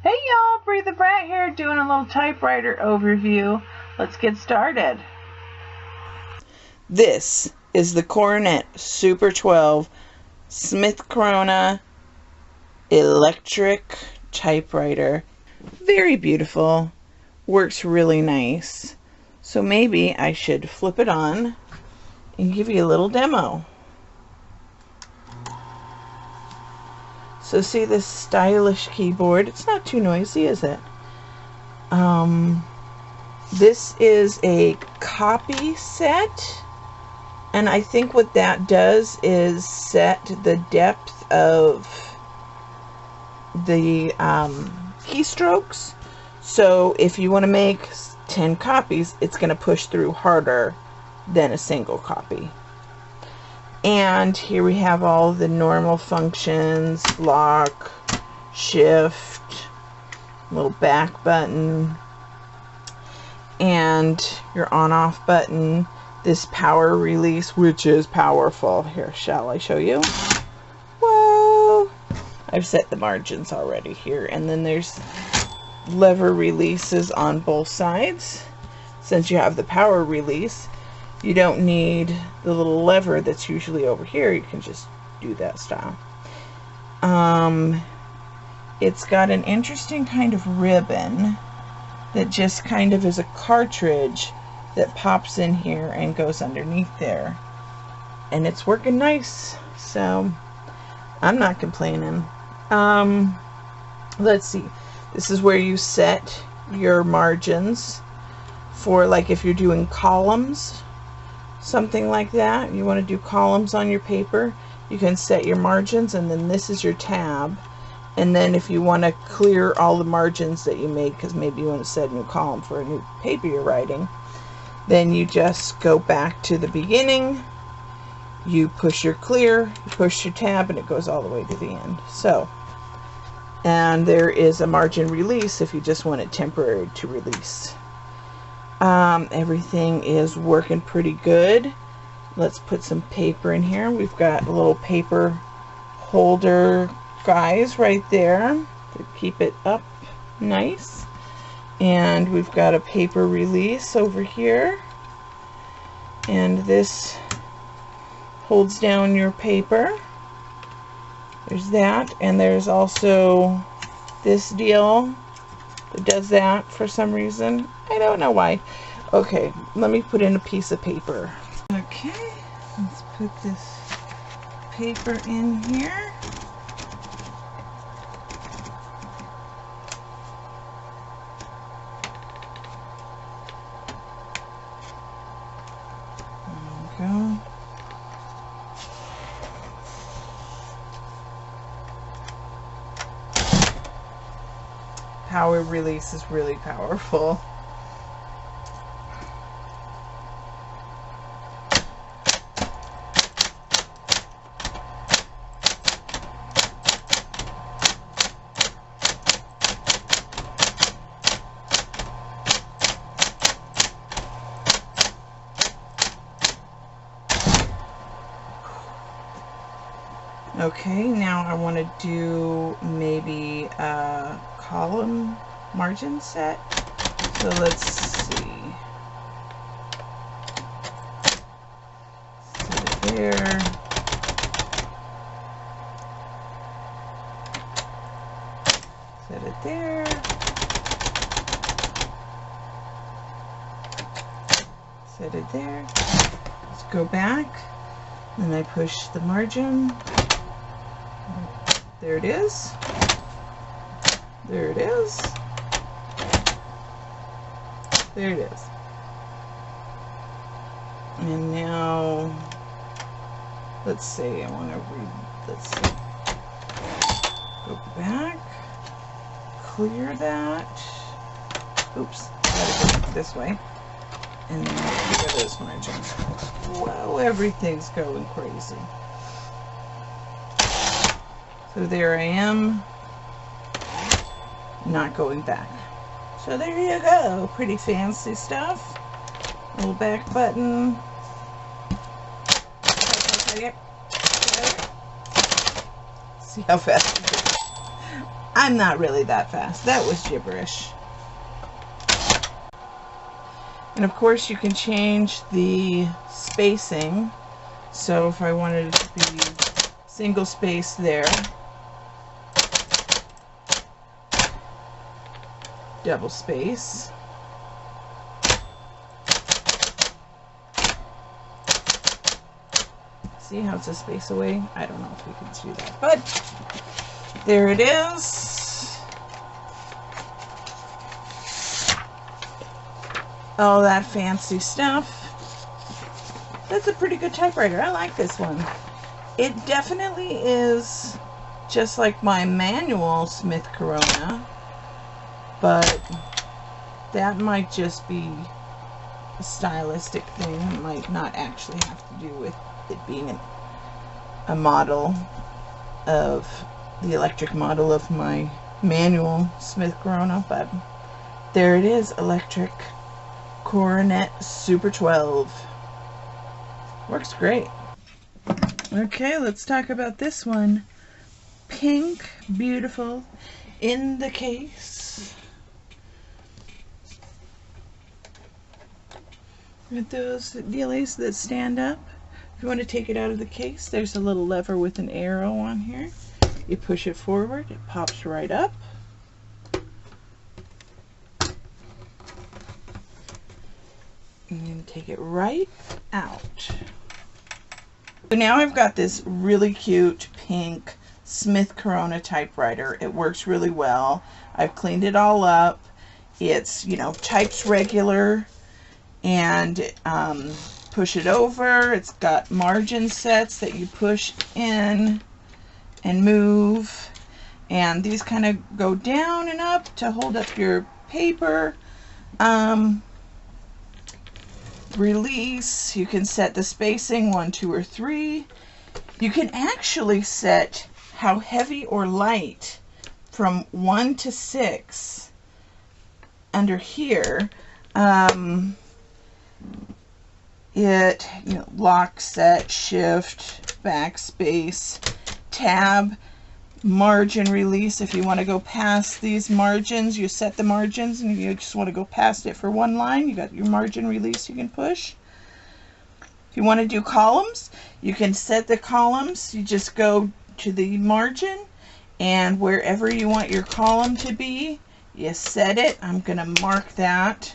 Hey y'all, Bree the Brat here doing a little typewriter overview. Let's get started. This is the Coronet Super 12 Smith Corona electric typewriter. Very beautiful, works really nice. So maybe I should flip it on and give you a little demo. So see this stylish keyboard? It's not too noisy, is it? This is a copy set, and I think what that does is set the depth of the keystrokes. So if you want to make 10 copies, it's going to push through harder than a single copy. And here we have all the normal functions: lock, shift, little back button, and your on-off button. This power release, which is powerful. Here, shall I show you? Whoa! I've set the margins already here. And then there's lever releases on both sides. Since you have the power release, you don't need the little lever that's usually over here. You can just do that style. It's got an interesting kind of ribbon that just kind of is a cartridge that pops in here and goes underneath there. And it's working nice, so I'm not complaining. Let's see. This is where you set your margins for, like, if you're doing columns, something like that. You want to do columns on your paper, you can set your margins, and then this is your tab. And then if you want to clear all the margins that you made, because maybe you want to set a new column for a new paper you're writing, then you just go back to the beginning, you push your clear, you push your tab, and it goes all the way to the end. So, and there is a margin release if you just want it temporary to release. Everything is working pretty good. Let's put some paper in here. We've got a little paper holder guys right there to keep it up nice. And we've got a paper release over here. And this holds down your paper. There's that. And there's also this deal that does that for some reason. I don't know why. Okay, let me put in a piece of paper. Okay, let's put this paper in here. There we go. Power release is really powerful. Okay, now I want to do maybe a column margin set. So let's see. Set it there. Set it there. Set it there. Let's go back. Then I push the margin. There it is. There it is. There it is. And now, let's see, I want to read, let's see. Go back. Clear that. Oops, gotta go this way. And then clear those margins. Whoa, everything's going crazy. So there I am, not going back. So there you go, pretty fancy stuff. Little back button. See how fast it is. I'm not really that fast. That was gibberish. And of course you can change the spacing. So if I wanted it to be single space there, double space. See how it's a space away? I don't know if we can see that, but there it is. All that fancy stuff. That's a pretty good typewriter. I like this one. It definitely is just like my manual Smith Corona, but that might just be a stylistic thing. It might not actually have to do with it being a model of the electric model of my manual Smith Corona, but there it is, electric Coronet Super 12. Works great. Okay, let's talk about this one. Pink, beautiful, in the case. With those dealies that stand up. If you want to take it out of the case, there's a little lever with an arrow on here. You push it forward, it pops right up. And then take it right out. So now I've got this really cute pink Smith Corona typewriter. It works really well. I've cleaned it all up. It's, you know, types regular, and push it over. It's got margin sets that you push in and move, and these kind of go down and up to hold up your paper. Release, you can set the spacing 1, 2, or 3. You can actually set how heavy or light from 1 to 6 under here. It, you know, lock, set, shift, backspace, tab, margin release. If you want to go past these margins, you set the margins, and if you just want to go past it for one line, you got your margin release you can push. If you want to do columns, you can set the columns. You just go to the margin, and wherever you want your column to be, you set it. I'm going to mark that.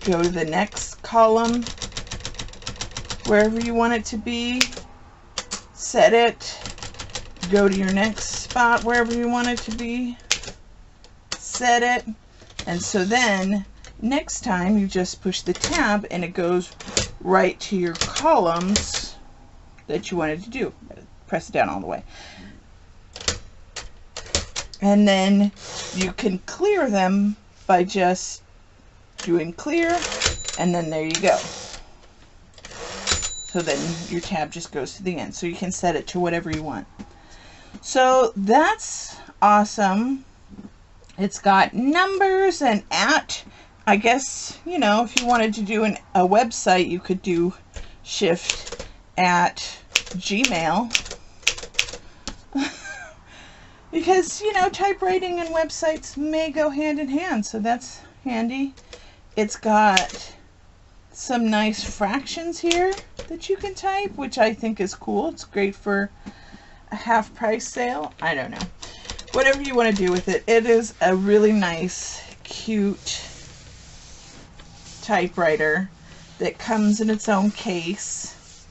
Go to the next column, wherever you want it to be, set it, go to your next spot wherever you want it to be, set it, and so then next time you just push the tab and it goes right to your columns that you wanted to do. Press it down all the way. And then you can clear them by just doing clear, and then there you go. So then your tab just goes to the end. So you can set it to whatever you want. So that's awesome. It's got numbers and at. I guess, you know, if you wanted to do a website, you could do shift at Gmail. Because, you know, typewriting and websites may go hand in hand, so that's handy. It's got some nice fractions here that you can type, which I think is cool. It's great for a half price sale. I don't know. Whatever you want to do with it. It is a really nice, cute typewriter that comes in its own case.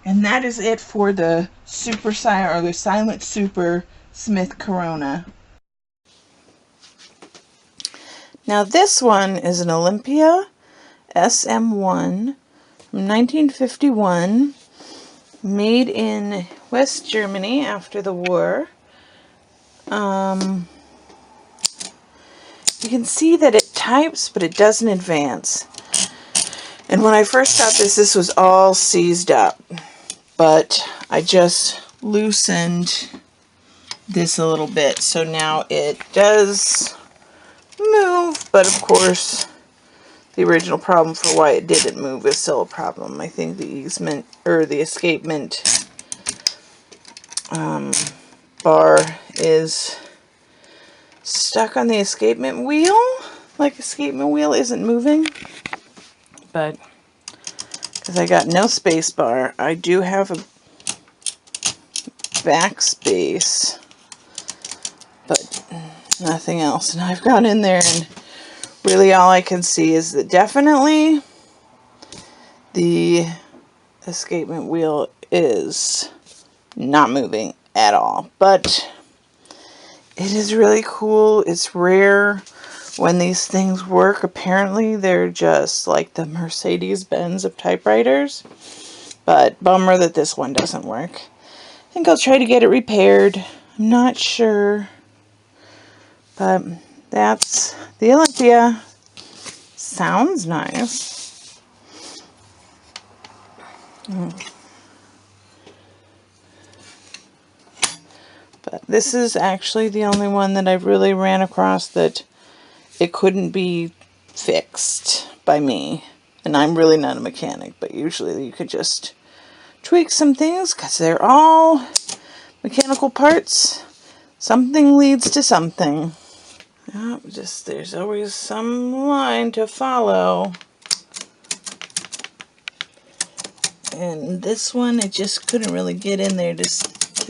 And that is it for the Super Silent, or the Silent Super Smith Corona. Now this one is an Olympia SM1 from 1951, made in West Germany after the war. You can see that it types, but it doesn't advance. And when I first got this, this was all seized up. But I just loosened this a little bit, so now it does move, but of course the original problem for why it didn't move is still a problem. I think the easement, or the escapement, bar is stuck on the escapement wheel. Like, escapement wheel isn't moving. But because I got no space bar, I do have a backspace, but nothing else. And I've gone in there, and really all I can see is that definitely the escapement wheel is not moving at all. But it is really cool. It's rare when these things work. Apparently they're just like the Mercedes-Benz of typewriters. But bummer that this one doesn't work. I think I'll try to get it repaired. I'm not sure. But that's the Olympia. Sounds nice. But this is actually the only one that I've really ran across that it couldn't be fixed by me. And I'm really not a mechanic, but usually you could just tweak some things because they're all mechanical parts. Something leads to something. Oh, there's always some line to follow. And this one, I just couldn't really get in there to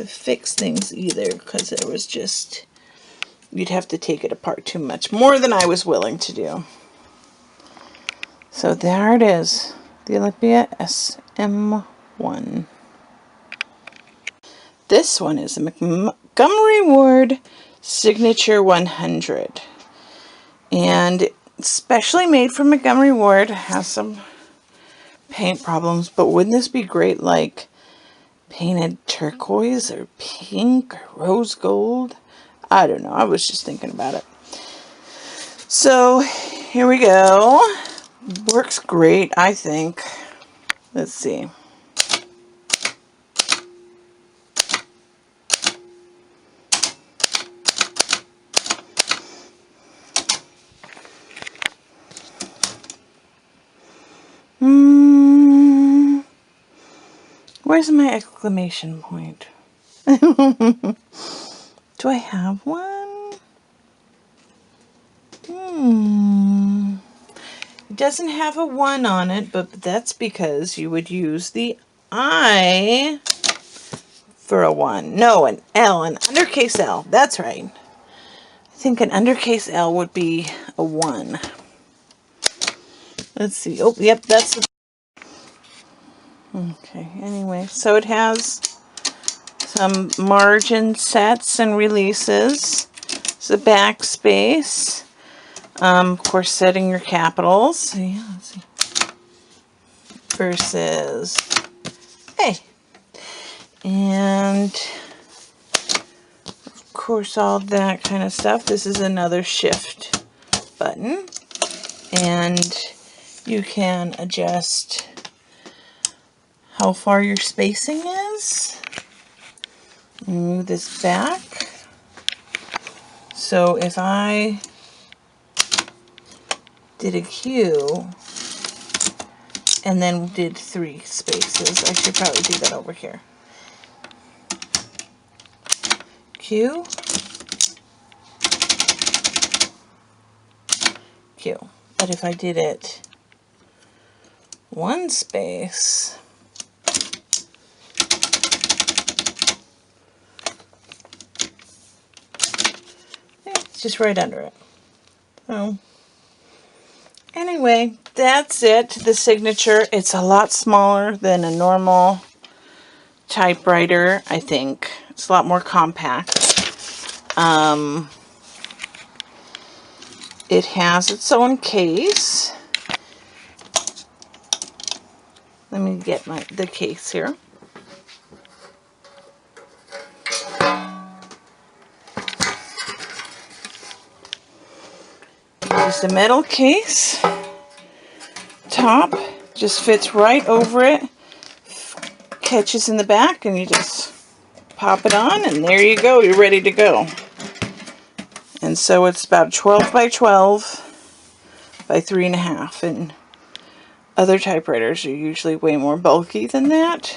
fix things either, because it was just, you'd have to take it apart too much, more than I was willing to do. So there it is, the Olympia SM1. This one is a Montgomery Ward Signature 100. And specially made for Montgomery Ward. Has some paint problems, but wouldn't this be great, like painted turquoise or pink or rose gold? I don't know. I was just thinking about it. So here we go. Works great, I think. Let's see. Where's my exclamation point? Do I have one? It doesn't have a 1 on it, but that's because you would use the I for a 1. No, an L, an undercase L. That's right. I think an undercase L would be a 1. Let's see. Oh, yep, that's okay. Anyway, so it has some margin sets and releases. It's a backspace. Of course, setting your capitals. Yeah, let's see. Versus, hey. And of course, all that kind of stuff. This is another shift button. And you can adjust how far your spacing is. Move this back. So if I did a Q and then did 3 spaces, I should probably do that over here. Q, Q. But if I did it 1 space, it's just right under it. So anyway, that's it. The signature. It's a lot smaller than a normal typewriter, I think. It's a lot more compact. It has its own case. Let me get the case here. Just a metal case. Top just fits right over it. Catches in the back, and you just pop it on, and there you go. You're ready to go. And so it's about 12 by 12 by 3.5, and other typewriters are usually way more bulky than that.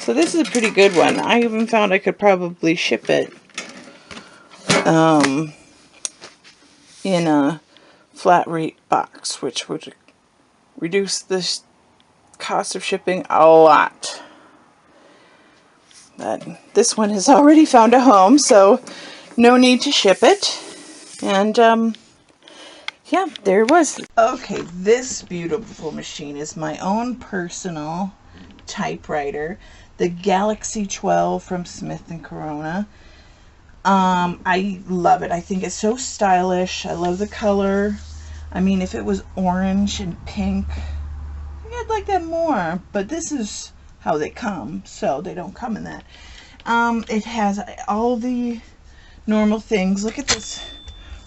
So this is a pretty good one. I even found I could probably ship it in a flat rate box, which would reduce the cost of shipping a lot. But this one has already found a home, so no need to ship it. And yeah, there it was. Okay, this beautiful machine is my own personal typewriter, the Galaxie 12 from Smith Corona. I love it. I think it's so stylish. I love the color. I mean, if it was orange and pink, I'd like that more, but this is how they come, so they don't come in that. It has all the normal things. Look at this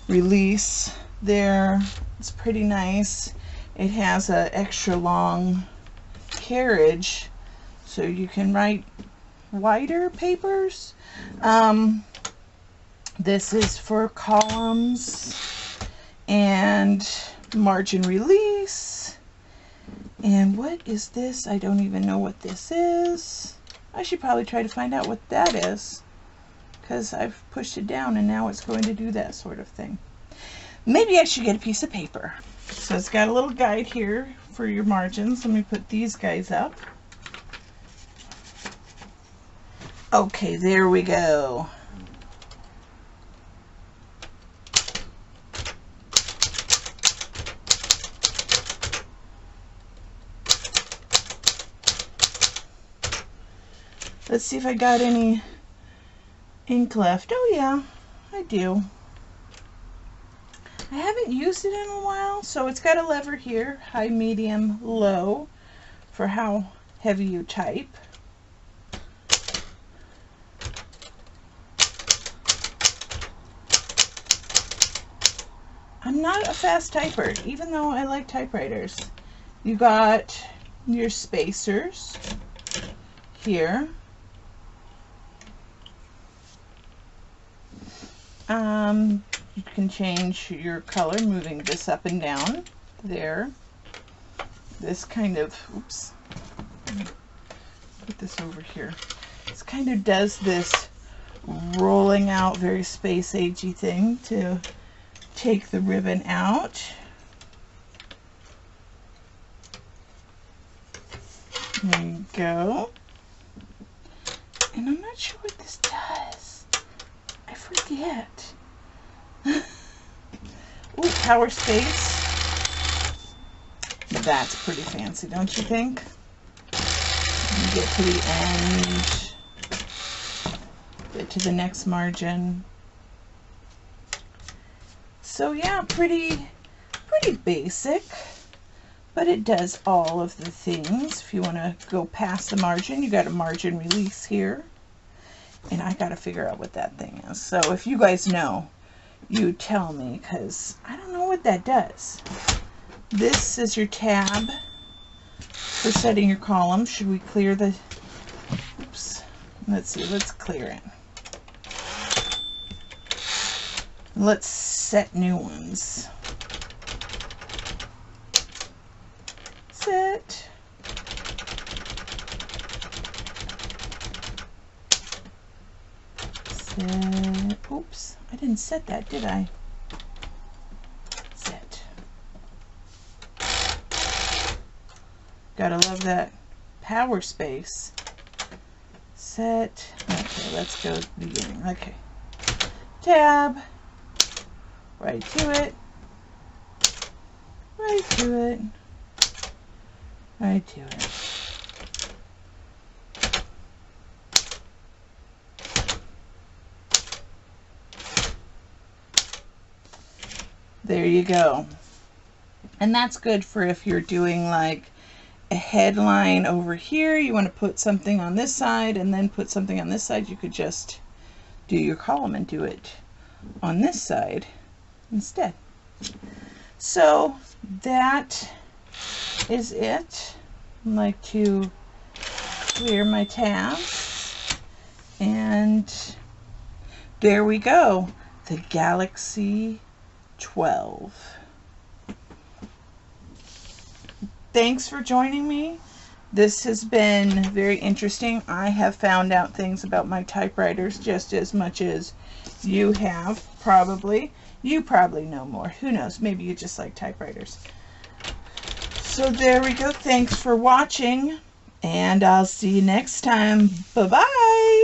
release there. It's pretty nice. It has an extra long carriage, so you can write wider papers. This is for columns and margin release. And what is this? I don't even know what this is. I should probably try to find out what that is, because I've pushed it down and now it's going to do that sort of thing. Maybe I should get a piece of paper. So it's got a little guide here for your margins. Let me put these guys up. Okay, there we go. Let's see if I got any ink left. Oh yeah, I do. I haven't used it in a while, so it's got a lever here, high, medium, low, for how heavy you type. I'm not a fast typer, even though I like typewriters. You got your spacers here. You can change your color, moving this up and down there. This kind of, oops, put this over here. This kind of does this rolling out, very space agey thing to take the ribbon out. There you go. And I'm not sure what this does. I forget. Ooh, power space. That's pretty fancy, don't you think? You get to the end, get to the next margin. So yeah, pretty basic, but it does all of the things. If you want to go past the margin, you got a margin release here, and I got to figure out what that thing is. So if you guys know, you tell me, because I don't know what that does. This is your tab for setting your column. Should we clear the, oops, let's see, let's clear it. Let's set new ones. Set. Set. Oops, I didn't set that, did I? Set. Gotta love that power space. Set. Okay, let's go to the beginning. Okay. Tab. Right to it. Right to it. Right to it. There you go. And that's good for if you're doing like a headline over here, you want to put something on this side and then put something on this side, you could just do your column and do it on this side instead. So that is it. I like to clear my tabs, and there we go, the Galaxie 12. Thanks for joining me. This has been very interesting. I have found out things about my typewriters just as much as you have, probably. You probably know more. Who knows? Maybe you just like typewriters. So there we go. Thanks for watching, and I'll see you next time. Bye-bye.